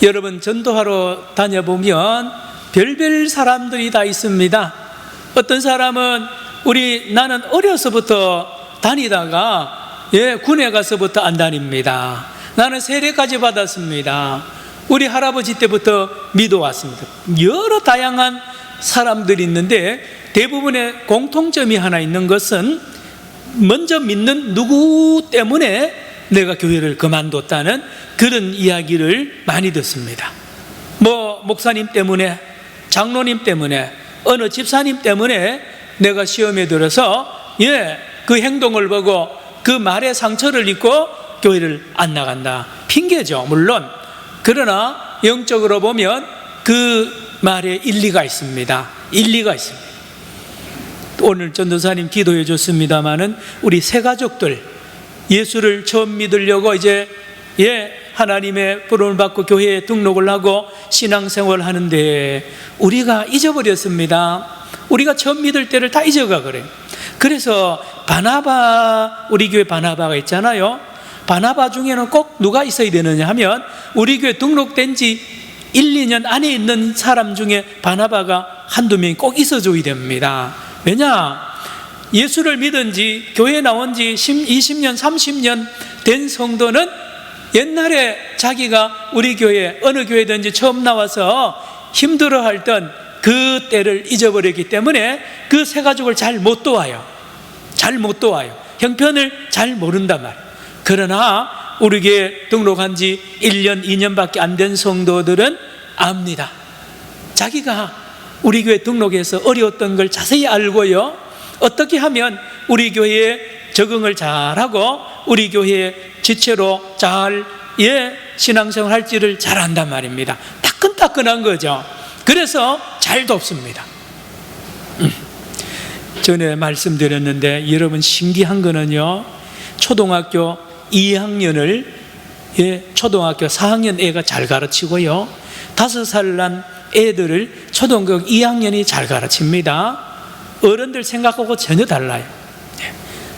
여러분, 전도하러 다녀보면 별별 사람들이 다 있습니다. 어떤 사람은 나는 어려서부터 다니다가 군에 가서부터 안 다닙니다. 나는 세례까지 받았습니다. 우리 할아버지 때부터 믿어왔습니다. 여러 다양한 사람들이 있는데 대부분의 공통점이 하나 있는 것은 먼저 믿는 누구 때문에 내가 교회를 그만뒀다는 그런 이야기를 많이 듣습니다. 목사님 때문에, 장로님 때문에, 어느 집사님 때문에 내가 시험에 들어서 그 행동을 보고 그 말에 상처를 입고 교회를 안 나간다. 핑계죠, 물론. 그러나 영적으로 보면 그 말에 일리가 있습니다. 일리가 있습니다. 오늘 전도사님 기도해 줬습니다마는 우리 새 가족들 예수를 처음 믿으려고 이제 하나님의 부름을 받고 교회에 등록을 하고 신앙생활을 하는데 우리가 잊어버렸습니다. 우리가 처음 믿을 때를 다 잊어가 그래요. 그래서 우리 교회 바나바가 있잖아요. 바나바 중에는 꼭 누가 있어야 되느냐 하면 우리 교회 등록된 지 1, 2년 안에 있는 사람 중에 바나바가 한두 명이 꼭 있어줘야 됩니다. 왜냐? 예수를 믿은 지, 교회 나온 지 20년, 30년 된 성도는 옛날에 자기가 우리 교회, 어느 교회든지 처음 나와서 힘들어 했던 그 때를 잊어버렸기 때문에 그 새 가족을 잘 못 도와요. 잘 못 도와요. 형편을 잘 모른단 말이에요. 그러나 우리 교회 등록한 지 1년, 2년밖에 안 된 성도들은 압니다. 자기가 우리 교회 등록해서 어려웠던 걸 자세히 알고요, 어떻게 하면 우리 교회에 적응을 잘하고 우리 교회의 지체로 잘 신앙생활 할지를 잘 안단 말입니다. 따끈따끈한 거죠. 그래서 잘 돕습니다. 전에 말씀드렸는데 여러분, 신기한 거는요, 초등학교 2학년을 초등학교 4학년 애가 잘 가르치고요, 5살 난 애들을 초등학교 2학년이 잘 가르칩니다. 어른들 생각하고 전혀 달라요.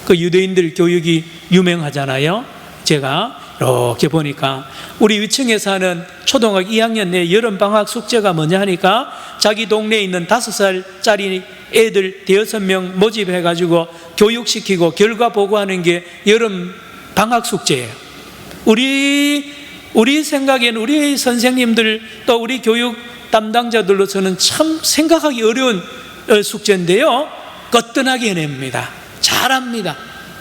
그 유대인들 교육이 유명하잖아요. 제가 이렇게 보니까 우리 위층에 사는 초등학교 2학년 내 여름방학 숙제가 뭐냐 하니까 자기 동네에 있는 5살짜리 애들 5명 모집해가지고 교육시키고 결과 보고하는 게 여름방학 숙제예요. 우리 생각에는 우리 선생님들 또 우리 교육 담당자들로서는 참 생각하기 어려운 숙제인데요, 거뜬하게 해냅니다. 잘합니다.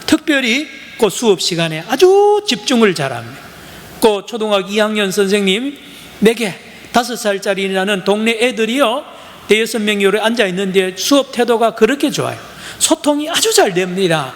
특별히 그 수업 시간에 아주 집중을 잘합니다. 그 초등학교 2학년 선생님 4개 5살짜리라는 동네 애들이요 5명이 여기 앉아있는데 수업 태도가 그렇게 좋아요. 소통이 아주 잘 됩니다.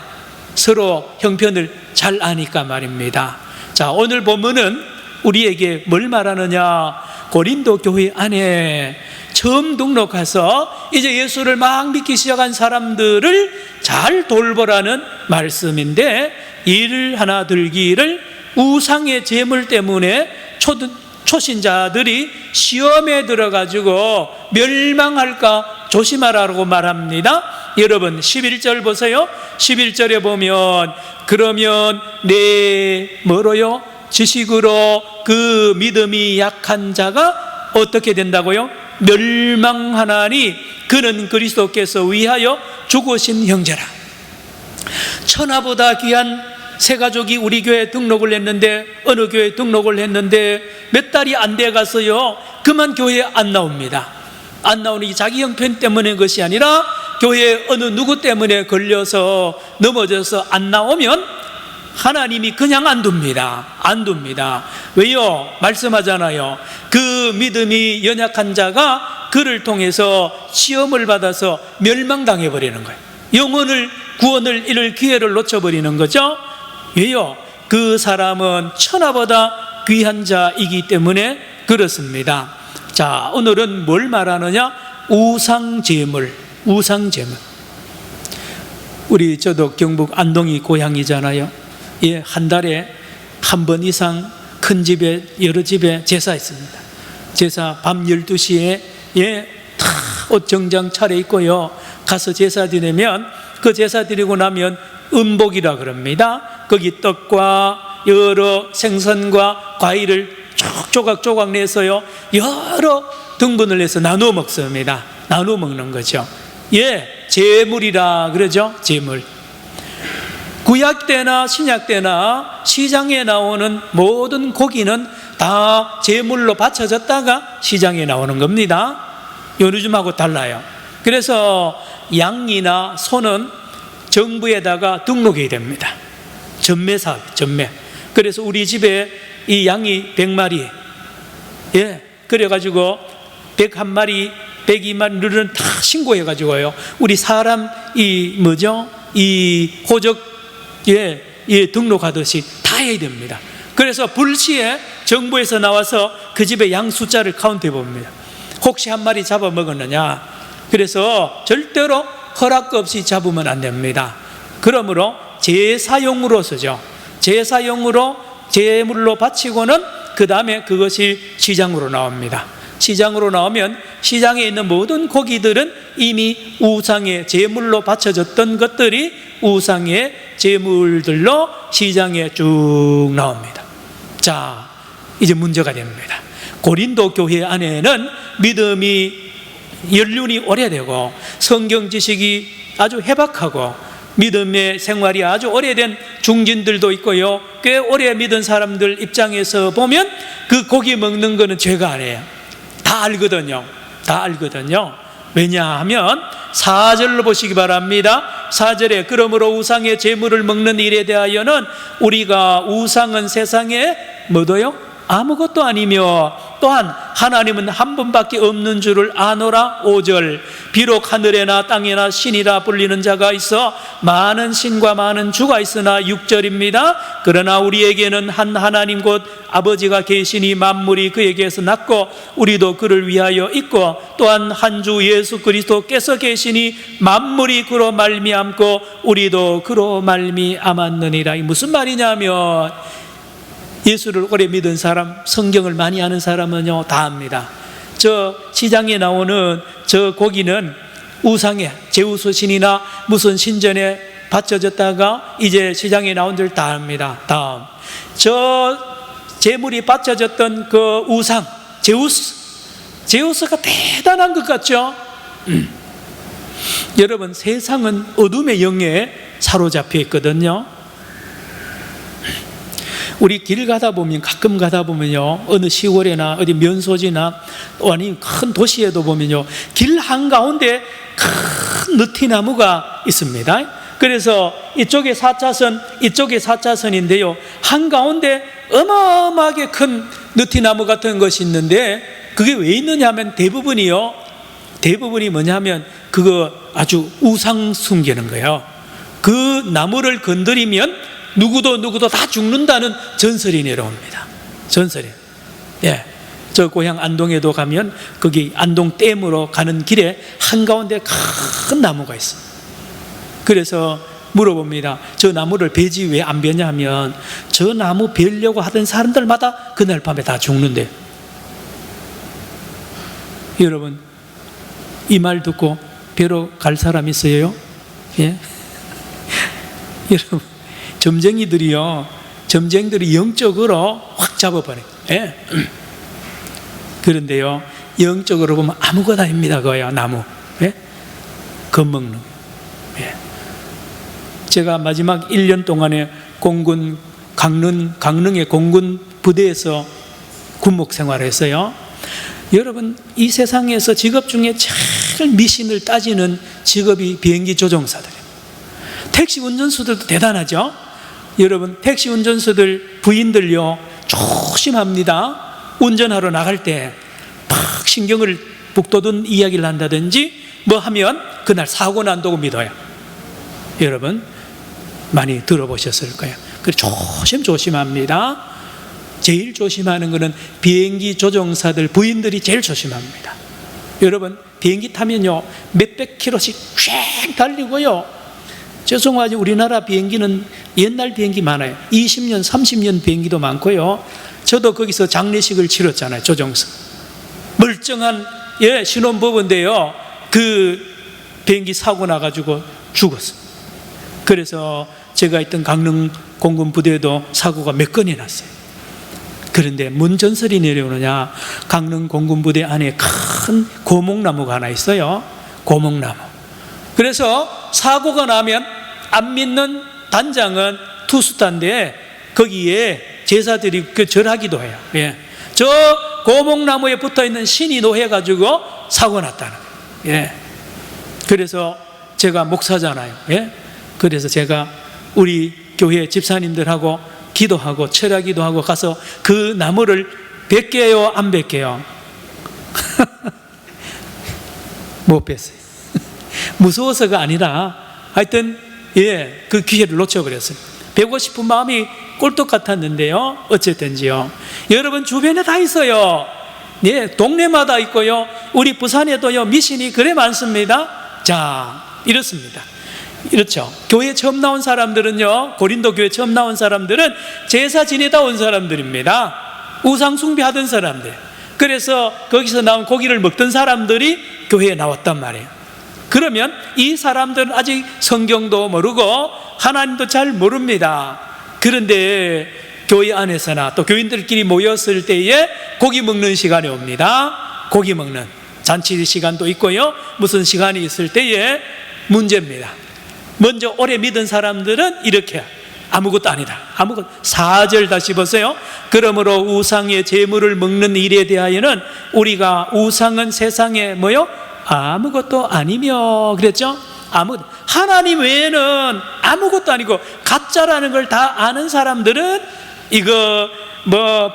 서로 형편을 잘 아니까 말입니다. 자, 오늘 본문은 우리에게 뭘 말하느냐? 고린도 교회 안에 처음 등록해서 이제 예수를 막 믿기 시작한 사람들을 잘 돌보라는 말씀인데, 이를 하나 들기를 우상의 제물 때문에 초신자들이 시험에 들어가지고 멸망할까 조심하라고 말합니다. 여러분 11절 보세요. 11절에 보면 그러면 뭐로요? 지식으로 그 믿음이 약한 자가 어떻게 된다고요? 멸망하나니 그는 그리스도께서 위하여 죽으신 형제라. 천하보다 귀한 새 가족이 우리 교회에 등록을 했는데, 어느 교회에 등록을 했는데 몇 달이 안 돼 가서요 그만 교회에 안 나옵니다. 안 나오니 자기 형편 때문에 것이 아니라 교회에 어느 누구 때문에 걸려서 넘어져서 안 나오면 하나님이 그냥 안 둡니다. 안 둡니다. 왜요? 말씀하잖아요. 그 믿음이 연약한 자가 그를 통해서 시험을 받아서 멸망당해 버리는 거예요. 영혼을 구원을 이룰 기회를 놓쳐버리는 거죠. 왜요? 그 사람은 천하보다 귀한 자이기 때문에 그렇습니다. 자, 오늘은 뭘 말하느냐? 우상제물. 우상제물. 저도 경북 안동이 고향이잖아요. 한 달에 한 번 이상 큰 집에, 여러 집에 제사 있습니다. 제사 밤 12시에 다 옷 정장 차려입고요 가서 제사 드리면, 그 제사 드리고 나면 음복이라 그럽니다. 거기 떡과 여러 생선과 과일을 쭉 조각조각 내서요, 여러 등분을 해서 나누어 먹습니다. 나누어 먹는 거죠. 예, 제물이라 그러죠. 제물. 구약 때나 신약 때나 시장에 나오는 모든 고기는 다 제물로 바쳐졌다가 시장에 나오는 겁니다. 요즘하고 달라요. 그래서 양이나 소는 정부에다가 등록해야 됩니다. 전매 사업, 전매. 그래서 우리 집에 이 양이 100마리, 예, 그래가지고 101마리, 102마리를 다 신고해가지고요, 우리 사람 이 호적, 등록하듯이 다 해야 됩니다. 그래서 불시에 정부에서 나와서 그 집의 양 숫자를 카운트해 봅니다. 혹시 한 마리 잡아먹었느냐. 그래서 절대로 허락 없이 잡으면 안 됩니다. 그러므로 제사용으로 쓰죠. 제사용으로 제물로 바치고는 그 다음에 그것이 시장으로 나옵니다. 시장으로 나오면 시장에 있는 모든 고기들은 이미 우상의 제물로 바쳐졌던 것들이 우상의 제물들로 시장에 쭉 나옵니다. 자, 이제 문제가 됩니다. 고린도 교회 안에는 믿음이 연륜이 오래되고 성경 지식이 아주 해박하고 믿음의 생활이 아주 오래된 중진들도 있고요, 꽤 오래 믿은 사람들 입장에서 보면 그 고기 먹는 거는 죄가 아니에요. 다 알거든요. 다 알거든요. 왜냐하면 4절로 보시기 바랍니다. 4절에 그러므로 우상의 제물을 먹는 일에 대하여는 우리가 우상은 세상에 뭐도요? 아무것도 아니며 또한 하나님은 한 분밖에 없는 줄을 아노라. 5절 비록 하늘에나 땅에나 신이라 불리는 자가 있어 많은 신과 많은 주가 있으나 6절입니다. 그러나 우리에게는 한 하나님 곧 아버지가 계시니 만물이 그에게서 났고 우리도 그를 위하여 있고 또한 한 주 예수 그리스도께서 계시니 만물이 그로 말미암고 우리도 그로 말미암았느니라. 이 무슨 말이냐면 예수를 오래 믿은 사람, 성경을 많이 아는 사람은요 다 압니다. 저 시장에 나오는 저 고기는 우상에 제우스 신이나 무슨 신전에 바쳐졌다가 이제 시장에 나온 줄 다 압니다. 다음 저 제물이 바쳐졌던 그 우상 제우스가 대단한 것 같죠? 여러분, 세상은 어둠의 영에 사로잡혀 있거든요. 우리 길 가다 보면, 가끔 가다 보면요, 어느 시골에나 어디 면소지나 아니 큰 도시에도 보면요, 길 한가운데 큰 느티나무가 있습니다. 그래서 이쪽에 4차선, 이쪽에 4차선인데요, 한가운데 어마어마하게 큰 느티나무 같은 것이 있는데 그게 왜 있느냐 하면 대부분이 뭐냐면 그거 아주 우상 숨기는 거예요. 그 나무를 건드리면 누구도 다 죽는다는 전설이 내려옵니다. 전설이. 예. 저 고향 안동에도 가면 거기 안동댐으로 가는 길에 한가운데 큰 나무가 있어요. 그래서 물어봅니다. 저 나무를 베지 왜 안 베냐 하면 저 나무 베려고 하던 사람들마다 그날 밤에 다 죽는데. 여러분, 이 말 듣고 뵈러 갈 사람 있어요? 예? 여러분, 점쟁이들이 영적으로 확 잡아버려요. 예? 그런데요, 영적으로 보면 아무것도 아닙니다. 그거요, 나무. 예? 겁먹는. 예. 제가 마지막 1년 동안에 공군 강릉의 공군 부대에서 군목 생활을 했어요. 여러분, 이 세상에서 직업 중에 제일 미신을 따지는 직업이 비행기 조종사들이에요. 택시 운전수들도 대단하죠. 여러분, 택시 운전수들 부인들요 조심합니다. 운전하러 나갈 때 막 신경을 북돋은 이야기를 한다든지 뭐 하면 그날 사고 난다고 믿어요. 여러분 많이 들어보셨을 거예요. 그래서 조심합니다. 제일 조심하는 것은 비행기 조종사들 부인들이 제일 조심합니다. 여러분, 비행기 타면요 몇백 킬로씩 쫙 달리고요, 죄송하지 우리나라 비행기는 옛날 비행기 많아요. 20년 30년 비행기도 많고요. 저도 거기서 장례식을 치렀잖아요. 조종사 멀쩡한 신혼부부인데요, 그 비행기 사고 나가지고 죽었어요. 그래서 제가 있던 강릉 공군 부대에도 사고가 몇 건이 났어요. 그런데 뭔 전설이 내려오느냐? 강릉 공군부대 안에 큰 고목나무가 하나 있어요. 고목나무. 그래서 사고가 나면 안 믿는 단장은 투수단데 거기에 제사들이 절하기도 해요. 예. 저 고목나무에 붙어있는 신이 노해가지고 사고 났다는 거예요. 예. 그래서 제가 목사잖아요. 예. 그래서 제가 우리 교회 집사님들하고 기도하고 철야기도 하고 가서 그 나무를 뱉게요, 안 뱉게요? 못 뱉어요. 무서워서가 아니라 하여튼 그 기회를 놓쳐버렸어요. 배우고 싶은 마음이 꼴떡 같았는데요. 어쨌든지요. 여러분 주변에 다 있어요. 동네마다 있고요. 우리 부산에도요 미신이 그래 많습니다. 자, 이렇습니다. 이렇죠. 교회 처음 나온 사람들은요, 고린도 교회 처음 나온 사람들은 제사 지내다 온 사람들입니다. 우상 숭배하던 사람들. 그래서 거기서 나온 고기를 먹던 사람들이 교회에 나왔단 말이에요. 그러면 이 사람들은 아직 성경도 모르고 하나님도 잘 모릅니다. 그런데 교회 안에서나 또 교인들끼리 모였을 때에 고기 먹는 시간이 옵니다. 고기 먹는 잔치 시간도 있고요, 무슨 시간이 있을 때에 문제입니다. 먼저 오래 믿은 사람들은 이렇게 아무것도 아니다. 아무것도. 4절 다시 보세요. 그러므로 우상의 제물을 먹는 일에 대하여는 우리가 우상은 세상에 뭐요? 아무것도 아니며 그랬죠? 하나님 외에는 아무것도 아니고 가짜라는 걸 다 아는 사람들은 이거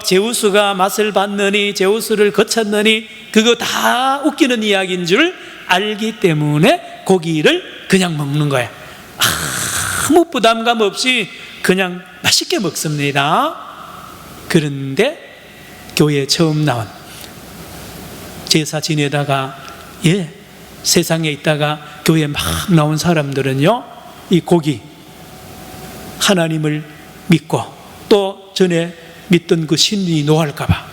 제우스가 맛을 봤느니 제우스를 거쳤느니 그거 다 웃기는 이야기인 줄 알기 때문에 고기를 그냥 먹는 거예요. 아무 부담감 없이 그냥 맛있게 먹습니다. 그런데 교회에 처음 나온 제사 지내다가 세상에 있다가 교회에 막 나온 사람들은요, 이 고기 하나님을 믿고 또 전에 믿던 그 신이 노할까봐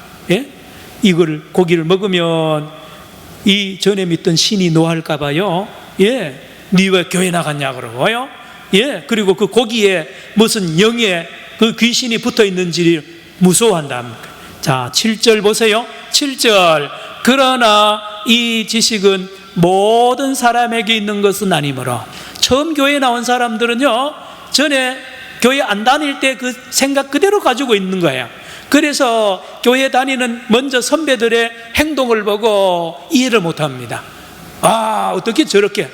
이걸 고기를 먹으면 이 전에 믿던 신이 노할까봐요. 니 왜 교회 나갔냐 그러고요. 그리고 그 고기에 무슨 영의 그 귀신이 붙어 있는지 무서워한답니다. 자, 7절 보세요. 7절. 그러나 이 지식은 모든 사람에게 있는 것은 아니므로. 처음 교회에 나온 사람들은요, 전에 교회 안 다닐 때 그 생각 그대로 가지고 있는 거예요. 그래서 교회 다니는 먼저 선배들의 행동을 보고 이해를 못 합니다. 어떻게 저렇게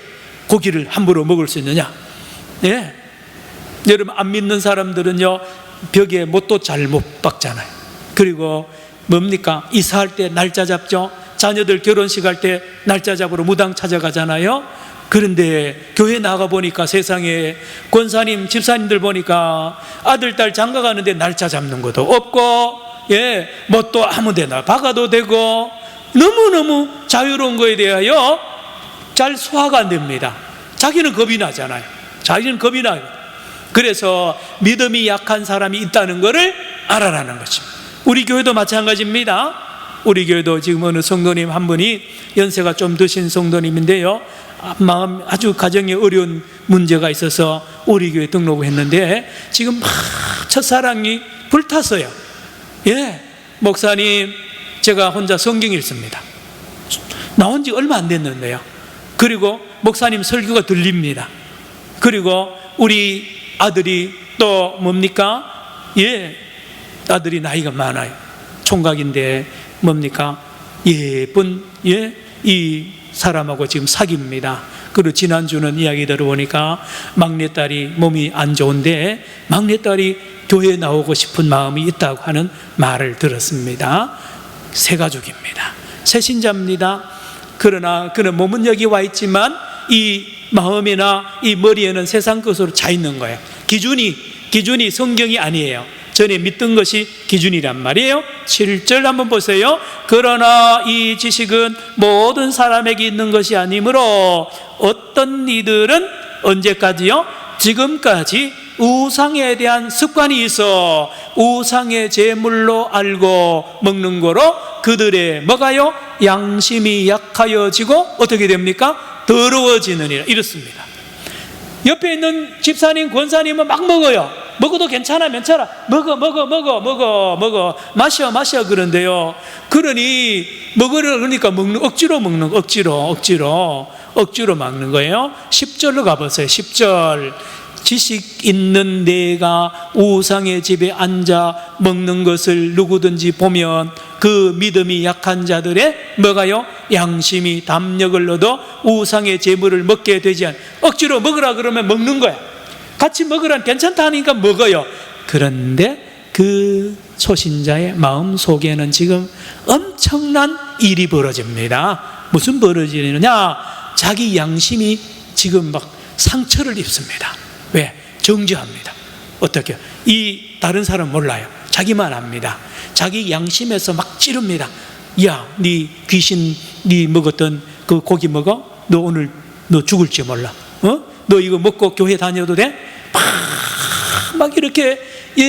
고기를 함부로 먹을 수 있느냐? 여러분, 안 믿는 사람들은요, 벽에 못도 잘 못 박잖아요. 그리고 뭡니까? 이사할 때 날짜 잡죠. 자녀들 결혼식 할 때 날짜 잡으러 무당 찾아가잖아요. 그런데 교회 나가 보니까 세상에 권사님, 집사님들 보니까 아들, 딸 장가 가는데 날짜 잡는 것도 없고, 뭣도 아무 데나 박아도 되고, 너무너무 자유로운 거에 대하여 잘 소화가 안 됩니다. 자기는 겁이 나잖아요. 자기는 겁이 나요. 그래서 믿음이 약한 사람이 있다는 것을 알아라는 것입니다. 우리 교회도 마찬가지입니다. 우리 교회도 지금 어느 성도님 한 분이 연세가 좀 드신 성도님인데요, 마음 아주 가정에 어려운 문제가 있어서 우리 교회 등록을 했는데 지금 막 첫사랑이 불탔어요. 목사님, 제가 혼자 성경 읽습니다. 나온 지 얼마 안 됐는데요. 그리고 목사님 설교가 들립니다. 그리고 우리 아들이 또 뭡니까? 아들이 나이가 많아요. 총각인데 뭡니까? 예쁜 이 사람하고 지금 사귀입니다. 그리고 지난주는 이야기 들어보니까 막내딸이 몸이 안 좋은데 막내딸이 교회에 나오고 싶은 마음이 있다고 하는 말을 들었습니다. 새 가족입니다. 새 신자입니다. 그러나 그는 몸은 여기 와 있지만 이 마음이나 이 머리에는 세상 것으로 차 있는 거예요. 기준이 성경이 아니에요. 전에 믿던 것이 기준이란 말이에요. 7절 한번 보세요. 그러나 이 지식은 모든 사람에게 있는 것이 아니므로 어떤 이들은 언제까지요? 지금까지 우상에 대한 습관이 있어 우상의 제물로 알고 먹는 거로 그들의 뭐가요? 양심이 약하여지고 어떻게 됩니까? 더러워지느니라. 이렇습니다. 옆에 있는 집사님, 권사님은 막 먹어요. 먹어도 괜찮아, 먹어, 마셔 그런데요. 그러니 먹으려 그러니까 억지로 먹는 거예요. 10절로 가보세요. 10절. 지식 있는 내가 우상의 집에 앉아 먹는 것을 누구든지 보면 그 믿음이 약한 자들의 뭐가요? 양심이 담력을 얻어 우상의 제물을 먹게 되지 않아. 억지로 먹으라 그러면 먹는 거야. 같이 먹으라 괜찮다 하니까 먹어요. 그런데 그 초신자의 마음 속에는 지금 엄청난 일이 벌어집니다. 무슨 벌어지느냐? 자기 양심이 지금 막 상처를 입습니다. 왜? 정죄합니다. 어떻게? 이 다른 사람 몰라요. 자기만 압니다. 자기 양심에서 막 찌릅니다. 야, 네 귀신, 네 먹었던 그 고기 먹어? 너 오늘 너 죽을지 몰라. 너 이거 먹고 교회 다녀도 돼? 막 이렇게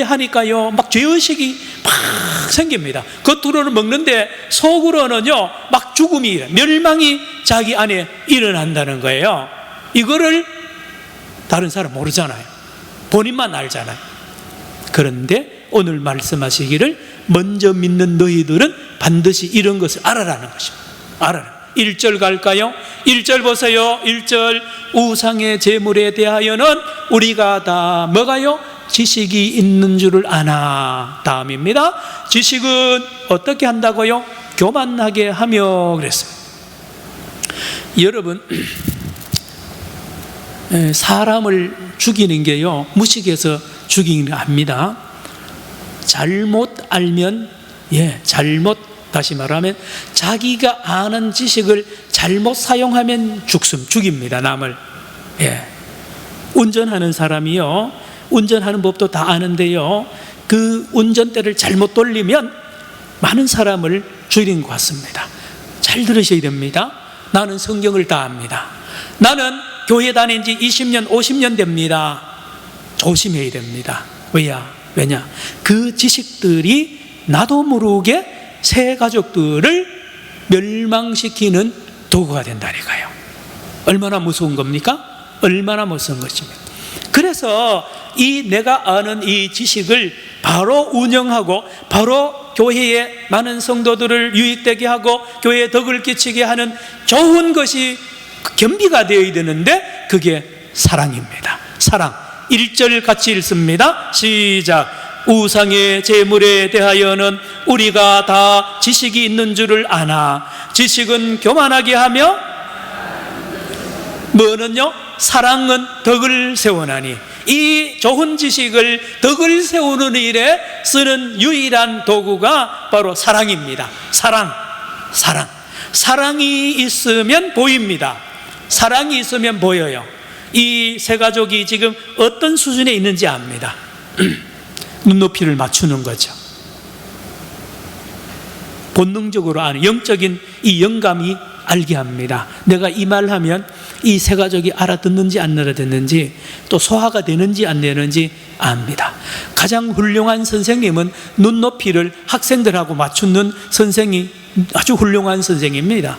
하니까요, 막 죄의식이 막 생깁니다. 겉으로는 먹는데 속으로는요, 막 죽음이, 멸망이 자기 안에 일어난다는 거예요. 이거를 다른 사람 모르잖아요. 본인만 알잖아요. 그런데 오늘 말씀하시기를 먼저 믿는 너희들은 반드시 이런 것을 알아라는 것입니다. 알아라. 1절 갈까요? 1절 보세요. 1절. 우상의 제물에 대하여는 우리가 다 뭐가요? 지식이 있는 줄을 아나. 다음입니다. 지식은 어떻게 한다고요? 교만하게 하며 그랬어요. 여러분, 사람을 죽이는 게요, 무식해서 죽이는 거 압니다. 잘못 알면, 다시 말하면 자기가 아는 지식을 잘못 사용하면 죽입니다. 남을. 운전하는 사람이요, 운전하는 법도 다 아는데요, 그 운전대를 잘못 돌리면 많은 사람을 죽이는 것 같습니다. 잘 들으셔야 됩니다. 나는 성경을 다 압니다. 나는 교회 다닌 지 20년, 50년 됩니다. 조심해야 됩니다. 왜냐? 그 지식들이 나도 모르게 새 가족들을 멸망시키는 도구가 된다니까요. 얼마나 무서운 겁니까? 얼마나 무서운 것입니다. 그래서 내가 아는 이 지식을 바로 운영하고 바로 교회에 많은 성도들을 유익되게 하고 교회에 덕을 끼치게 하는 좋은 것이 겸비가 되어야 되는데 그게 사랑입니다. 사랑. 1절 같이 읽습니다. 시작. 우상의 제물에 대하여는 우리가 다 지식이 있는 줄을 아나. 지식은 교만하게 하며 뭐는요? 사랑은 덕을 세우나니. 이 좋은 지식을 덕을 세우는 일에 쓰는 유일한 도구가 바로 사랑입니다. 사랑이 있으면 보입니다. 사랑이 있으면 보여요. 이 세 가족이 지금 어떤 수준에 있는지 압니다. 눈높이를 맞추는 거죠. 본능적으로 아는 영적인 이 영감이 알게 합니다. 내가 이 말하면 이 세 가족이 알아듣는지 안 알아듣는지, 또 소화가 되는지 안 되는지 압니다. 가장 훌륭한 선생님은 눈높이를 학생들하고 맞추는 선생이 아주 훌륭한 선생입니다.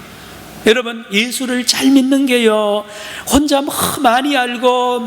여러분, 예수를 잘 믿는 게요, 혼자 많이 알고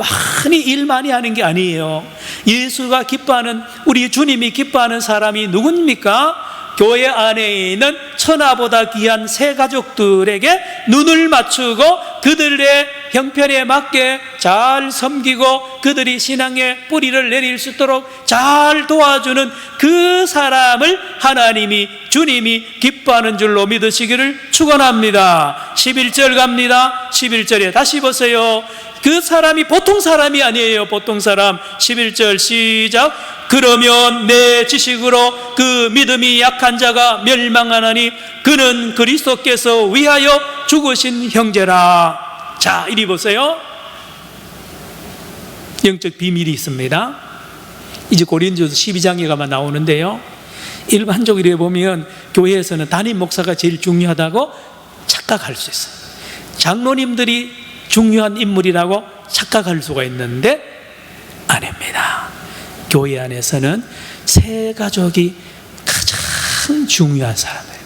일 많이 하는 게 아니에요. 예수가 기뻐하는, 우리 주님이 기뻐하는 사람이 누굽니까? 교회 안에 있는 천하보다 귀한 새 가족들에게 눈을 맞추고 그들의 형편에 맞게 잘 섬기고 그들이 신앙의 뿌리를 내릴 수 있도록 잘 도와주는 그 사람을 하나님이, 주님이 기뻐하는 줄로 믿으시기를 축원합니다. 11절 갑니다. 11절에 다시 보세요. 그 사람이 보통 사람이 아니에요. 보통 사람. 11절 시작. 그러면 내 지식으로 그 믿음이 약한 자가 멸망하나니 그는 그리스도께서 위하여 죽으신 형제라. 자, 이리 보세요. 영적 비밀이 있습니다. 이제 고린도서 12장에 가면 나오는데요, 일반적으로 보면 교회에서는 담임 목사가 제일 중요하다고 착각할 수 있어요. 장로님들이 중요한 인물이라고 착각할 수가 있는데 아닙니다. 교회 안에서는 새 가족이 가장 중요한 사람이에요.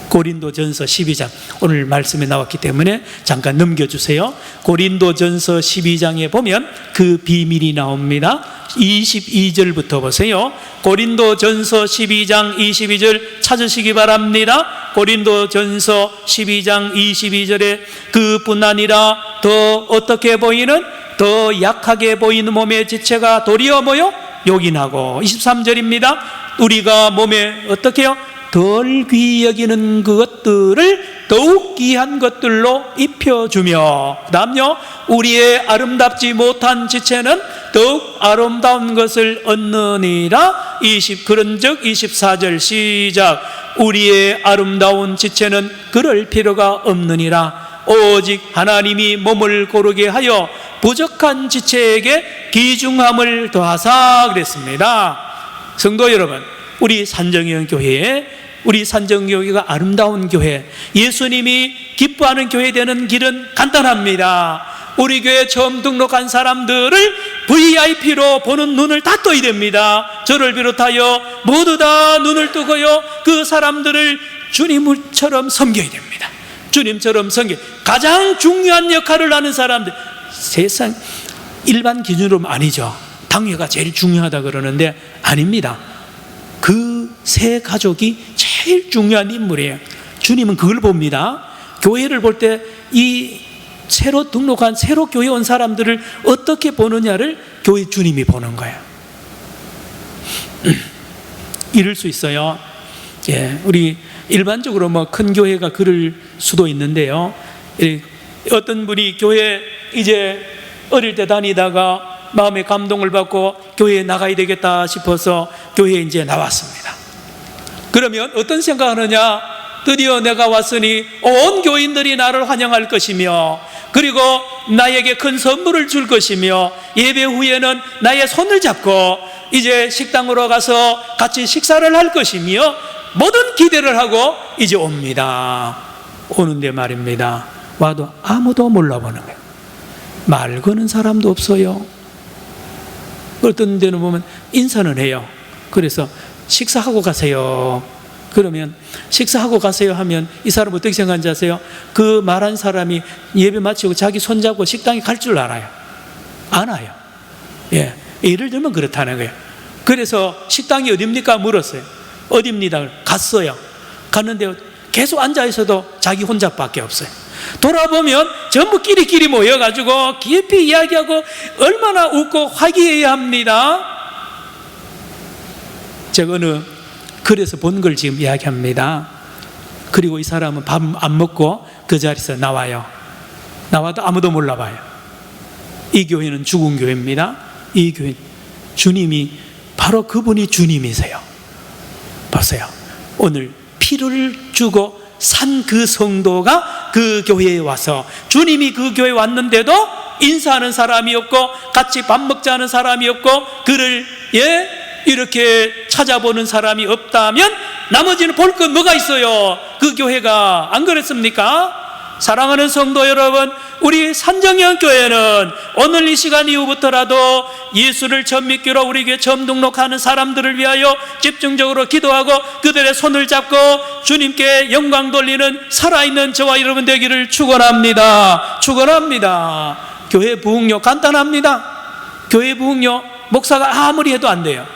고린도전서 12장, 오늘 말씀에 나왔기 때문에 잠깐 넘겨주세요. 고린도전서 12장에 보면 그 비밀이 나옵니다. 22절부터 보세요. 고린도전서 12장 22절 찾으시기 바랍니다. 고린도전서 12장 22절에 그뿐 아니라 더 어떻게 보이는, 더 약하게 보이는 몸의 지체가 도리어 뭐요? 요긴하고. 23절입니다. 우리가 몸에 어떻게 해요? 덜 귀히 여기는 그것들을 더욱 귀한 것들로 입혀주며, 그 다음요, 우리의 아름답지 못한 지체는 더욱 아름다운 것을 얻느니라. 그런즉 24절 시작. 우리의 아름다운 지체는 그럴 필요가 없느니라. 오직 하나님이 몸을 고르게 하여 부족한 지체에게 귀중함을 더하사 그랬습니다. 성도 여러분, 우리 산정형 교회에, 우리 산정교회가 아름다운 교회, 예수님이 기뻐하는 교회 되는 길은 간단합니다. 우리 교회 처음 등록한 사람들을 VIP로 보는 눈을 다 떠야 됩니다. 저를 비롯하여 모두 다 눈을 뜨고요, 그 사람들을 주님처럼 섬겨야 됩니다. 주님처럼 섬겨, 가장 중요한 역할을 하는 사람들, 세상 일반 기준으로 아니죠. 당회가 제일 중요하다 그러는데 아닙니다. 그 세 가족이 제일 중요한 인물이에요. 주님은 그걸 봅니다. 교회를 볼 때 이 새로 등록한, 새로 교회 온 사람들을 어떻게 보느냐를 교회 주님이 보는 거예요. 이럴 수 있어요. 예, 우리 일반적으로 뭐 큰 교회가 그럴 수도 있는데요. 어떤 분이 교회 이제 어릴 때 다니다가 마음의 감동을 받고 교회에 나가야 되겠다 싶어서 교회에 이제 나왔습니다. 그러면 어떤 생각하느냐? 드디어 내가 왔으니 온 교인들이 나를 환영할 것이며, 그리고 나에게 큰 선물을 줄 것이며, 예배 후에는 나의 손을 잡고 이제 식당으로 가서 같이 식사를 할 것이며, 모든 기대를 하고 이제 옵니다. 오는데 말입니다, 와도 아무도 몰라보는 거예요. 말 거는 사람도 없어요. 어떤 데는 보면 인사는 해요. 그래서 식사하고 가세요. 그러면 식사하고 가세요 하면 이 사람 어떻게 생각하는지 아세요? 그 말한 사람이 예배 마치고 자기 손잡고 식당에 갈 줄 알아요? 안 와요. 예, 예를 들면 그렇다는 거예요. 그래서 식당이 어딥니까? 물었어요. 어딥니다. 갔어요. 갔는데 계속 앉아있어도 자기 혼자밖에 없어요. 돌아보면 전부 끼리끼리 모여가지고 깊이 이야기하고 얼마나 웃고 화기애애해야 합니다. 제가 그래서 본 걸 지금 이야기합니다. 그리고 이 사람은 밥 안 먹고 그 자리에서 나와요. 나와도 아무도 몰라봐요. 이 교회는 죽은 교회입니다. 이 교회, 주님이, 바로 그분이 주님이세요. 보세요. 오늘 피를 주고 산 그 성도가 그 교회에 와서, 주님이 그 교회에 왔는데도 인사하는 사람이 없고 같이 밥 먹자는 사람이 없고 그를 이렇게 찾아보는 사람이 없다면 나머지는 볼 건 뭐가 있어요? 그 교회가. 안 그렇습니까? 사랑하는 성도 여러분, 우리 산정형 교회는 오늘 이 시간 이후부터라도 예수를 처음 믿기로 우리 교회 처음 등록하는 사람들을 위하여 집중적으로 기도하고 그들의 손을 잡고 주님께 영광 돌리는 살아있는 저와 여러분 되기를 축원합니다. 축원합니다. 교회 부흥료 간단합니다. 교회 부흥료 목사가 아무리 해도 안 돼요.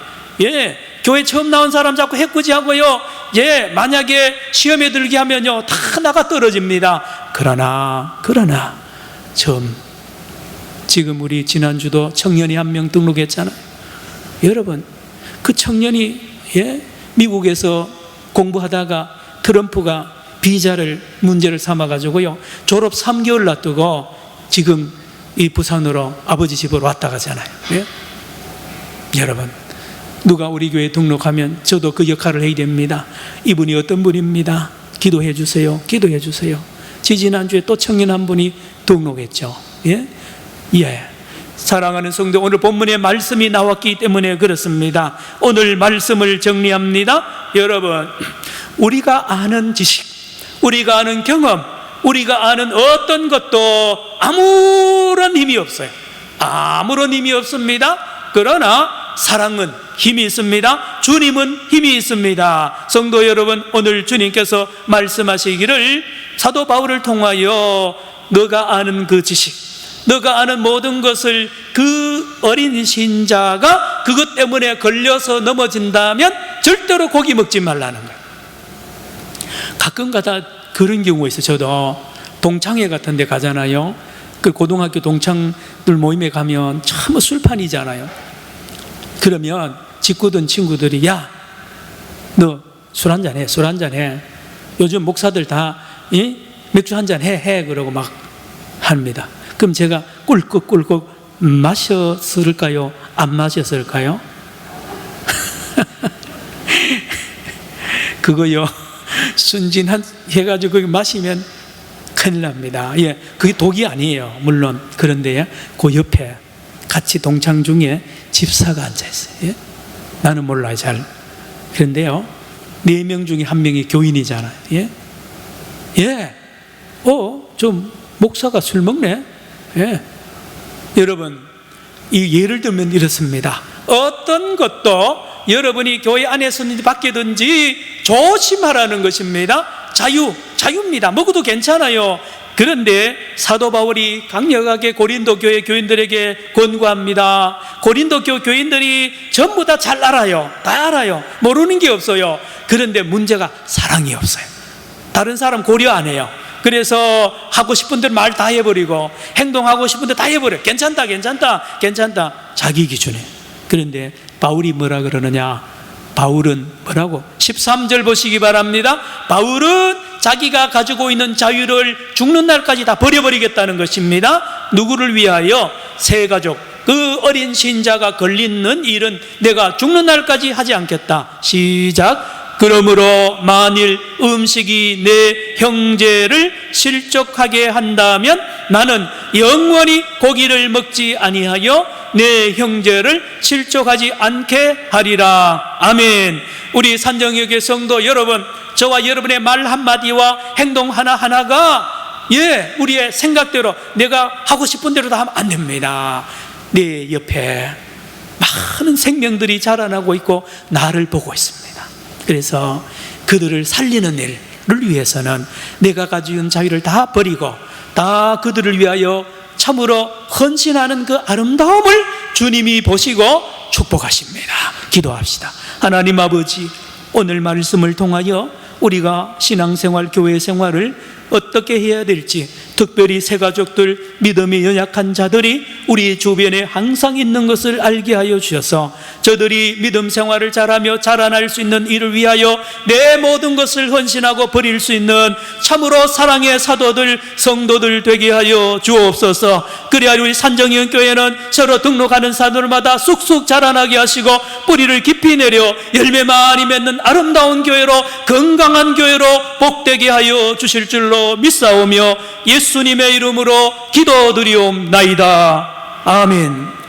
예, 교회 처음 나온 사람 자꾸 해꾸지하고요, 예, 만약에 시험에 들게 하면요 다 나가 떨어집니다. 그러나 지금 우리 지난주도 청년이 한 명 등록했잖아요. 여러분, 그 청년이 미국에서 공부하다가 트럼프가 비자를 문제를 삼아가지고요 졸업 3개월 놔두고 지금 이 부산으로 아버지 집으로 왔다 가잖아요. 예? 여러분, 누가 우리 교회에 등록하면 저도 그 역할을 해야 됩니다. 이분이 어떤 분입니다. 기도해 주세요. 기도해 주세요. 지난주에 또 청년 한 분이 등록했죠. 예? 사랑하는 성도, 오늘 본문에 말씀이 나왔기 때문에 그렇습니다. 오늘 말씀을 정리합니다. 여러분, 우리가 아는 지식, 우리가 아는 경험, 우리가 아는 어떤 것도 아무런 힘이 없어요. 아무런 힘이 없습니다. 그러나 사랑은 힘이 있습니다. 주님은 힘이 있습니다. 성도 여러분, 오늘 주님께서 말씀하시기를 사도 바울을 통하여 너가 아는 그 지식, 너가 아는 모든 것을 그 어린 신자가 그것 때문에 걸려서 넘어진다면 절대로 고기 먹지 말라는 거예요. 가끔가다 그런 경우가 있어요. 저도 동창회 같은 데 가잖아요. 그 고등학교 동창들 모임에 가면 참 술판이잖아요. 그러면 직구든 친구들이 야, 너 술 한잔 해, 술 한잔 해. 요즘 목사들 다 맥주 한잔 해 그러고 막 합니다. 그럼 제가 꿀꺽꿀꺽 마셨을까요? 안 마셨을까요? 그거요, 순진한 해가지고 마시면 큰일 납니다. 예, 그게 독이 아니에요, 물론. 그런데 그 옆에 같이 동창 중에 집사가 앉아있어요. 예? 나는 몰라요, 잘. 그런데요, 4명 중에 1명이 교인이잖아요. 예? 예. 좀 목사가 술 먹네. 예. 여러분, 이 예를 들면 이렇습니다. 어떤 것도 여러분이 교회 안에서든지 밖에든지 조심하라는 것입니다. 자유입니다. 먹어도 괜찮아요. 그런데 사도 바울이 강력하게 고린도 교회 교인들에게 권고합니다. 고린도 교인들이 전부 다 잘 알아요. 다 알아요. 모르는 게 없어요. 그런데 문제가 사랑이 없어요. 다른 사람 고려 안 해요. 그래서 하고 싶은 대로 말 다 해버리고 행동하고 싶은 대로 다 해버려요. 괜찮다 자기 기준에. 그런데 바울이 뭐라 그러느냐? 바울은 뭐라고? 13절 보시기 바랍니다. 바울은 자기가 가지고 있는 자유를 죽는 날까지 다 버려버리겠다는 것입니다. 누구를 위하여? 새 가족, 그 어린 신자가 걸리는 일은 내가 죽는 날까지 하지 않겠다. 시작. 그러므로 만일 음식이 내 형제를 실족하게 한다면 나는 영원히 고기를 먹지 아니하여 내 형제를 실족하지 않게 하리라. 아멘. 우리 산정역의 성도 여러분, 저와 여러분의 말 한마디와 행동 하나하나가 우리의 생각대로 내가 하고 싶은 대로 다 하면 안 됩니다. 내 옆에 많은 생명들이 자라나고 있고 나를 보고 있습니다. 그래서 그들을 살리는 일을 위해서는 내가 가지고 있는 자유를 다 버리고 다 그들을 위하여 참으로 헌신하는 그 아름다움을 주님이 보시고 축복하십니다. 기도합시다. 하나님 아버지, 오늘 말씀을 통하여 우리가 신앙생활, 교회 생활을 어떻게 해야 될지, 특별히 새가족들, 믿음이 연약한 자들이 우리 주변에 항상 있는 것을 알게 하여 주셔서 저들이 믿음 생활을 잘하며 자라날 수 있는 이를 위하여 내 모든 것을 헌신하고 버릴 수 있는 참으로 사랑의 사도들, 성도들 되게 하여 주옵소서. 그래야 우리 산정형 교회는 서로 등록하는 사도들마다 쑥쑥 자라나게 하시고 뿌리를 깊이 내려 열매 많이 맺는 아름다운 교회로, 건강한 교회로 복되게 하여 주실 줄로 믿사오며 예수님의 이름으로 기도드리옵나이다. 아멘.